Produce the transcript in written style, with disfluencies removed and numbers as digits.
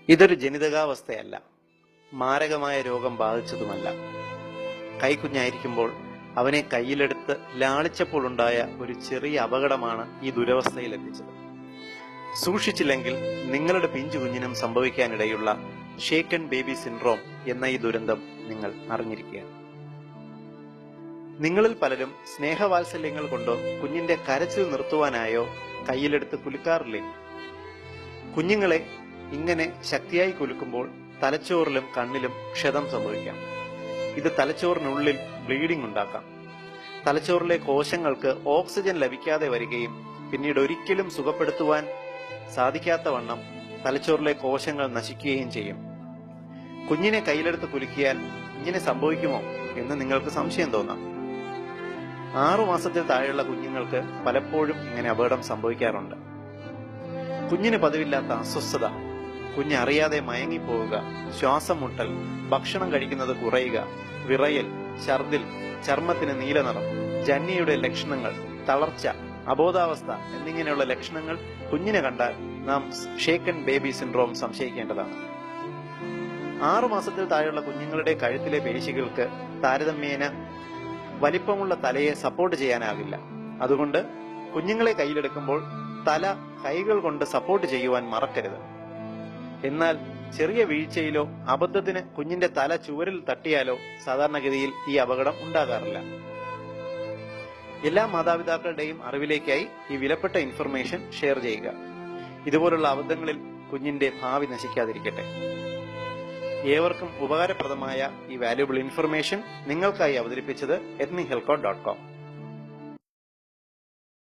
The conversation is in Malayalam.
ഇതൊരു ജനിതകാവസ്ഥയല്ല, മാരകമായ രോഗം ബാധിച്ചതുമല്ല. കൈക്കുഞ്ഞായിരിക്കുമ്പോൾ അവനെ കയ്യിലെടുത്ത് ലാളിച്ചപ്പോൾ ഉണ്ടായ ഒരു ചെറിയ അപകടമാണ് ഈ ദുരവസ്ഥയിലെത്തിച്ചത്. സൂക്ഷിച്ചില്ലെങ്കിൽ നിങ്ങളുടെ പിഞ്ചു കുഞ്ഞിനും സംഭവിക്കാനിടയുള്ള ഷേക്കൻ ബേബി സിൻഡ്രോം എന്ന ഈ ദുരന്തം നിങ്ങൾ അറിഞ്ഞിരിക്കുകയാണ്. നിങ്ങളിൽ പലരും സ്നേഹവാത്സല്യങ്ങൾ കൊണ്ടോ കുഞ്ഞിന്റെ കരച്ചിൽ നിർത്തുവാനായോ കയ്യിലെടുത്ത് കുലുക്കാറില്ലേ? കുഞ്ഞുങ്ങളെ ഇങ്ങനെ ശക്തിയായി കുലുക്കുമ്പോൾ തലച്ചോറിലും കണ്ണിലും ക്ഷതം സംഭവിക്കാം. ഇത് തലച്ചോറിനുള്ളിൽ ബ്ലീഡിംഗ് ഉണ്ടാക്കാം. തലച്ചോറിലെ കോശങ്ങൾക്ക് ഓക്സിജൻ ലഭിക്കാതെ വരികയും പിന്നീട് ഒരിക്കലും സുഖപ്പെടുത്തുവാൻ സാധിക്കാത്ത വണ്ണം തലച്ചോറിലെ കോശങ്ങൾ നശിക്കുകയും ചെയ്യും. കുഞ്ഞിനെ കയ്യിലെടുത്ത് കുലുക്കിയാൽ ഇങ്ങനെ സംഭവിക്കുമോ എന്ന് നിങ്ങൾക്ക് സംശയം തോന്നാം. 6 മാസത്തിൽ താഴെയുള്ള കുഞ്ഞുങ്ങൾക്ക് പലപ്പോഴും ഇങ്ങനെ അപകടം സംഭവിക്കാറുണ്ട്. കുഞ്ഞിന് പതിവില്ലാത്ത അസ്വസ്ഥത, കുഞ്ഞ് അറിയാതെ മയങ്ങിപ്പോവുക, ശ്വാസം മുട്ടൽ, ഭക്ഷണം കഴിക്കുന്നത് കുറയുക, വിറയൽ, ഛർദിൽ, ചർമ്മത്തിന് നീലനിറം, ജന്യയുടെ ലക്ഷണങ്ങൾ, തളർച്ച, അബോധാവസ്ഥ എന്നിങ്ങനെയുള്ള ലക്ഷണങ്ങൾ കുഞ്ഞിനെ കണ്ടാൽ നാം ഷേക്കൻ ബേബി സിൻഡ്രോം സംശയിക്കേണ്ടതാണ്. 6 മാസത്തിൽ താഴെയുള്ള കുഞ്ഞുങ്ങളുടെ കഴുത്തിലെ പേശികൾക്ക് താരതമ്യേന വലിപ്പമുള്ള തലയെ സപ്പോർട്ട് ചെയ്യാനാകില്ല. അതുകൊണ്ട് കുഞ്ഞുങ്ങളെ കയ്യിലെടുക്കുമ്പോൾ തല കൈകൾ കൊണ്ട് സപ്പോർട്ട് ചെയ്യുവാൻ മറക്കരുത്. എന്നാൽ ചെറിയ വീഴ്ചയിലോ അബദ്ധത്തിന് കുഞ്ഞിന്റെ തല ചുവരിൽ തട്ടിയാലോ സാധാരണഗതിയിൽ ഈ അപകടം ഉണ്ടാകാറില്ല. എല്ലാ മാതാപിതാക്കളുടെയും അറിവിലേക്കായി ഈ വിലപ്പെട്ട ഇൻഫർമേഷൻ ഷെയർ ചെയ്യുക. ഇതുപോലുള്ള അബദ്ധങ്ങളിൽ കുഞ്ഞിന്റെ ഭാവി നശിക്കാതിരിക്കട്ടെ. ഏവർക്കും ഉപകാരപ്രദമായ ഈ വാല്യുബിൾ ഇൻഫർമേഷൻ നിങ്ങൾക്കായി അവതരിപ്പിച്ചത് ethnichealthcode.com.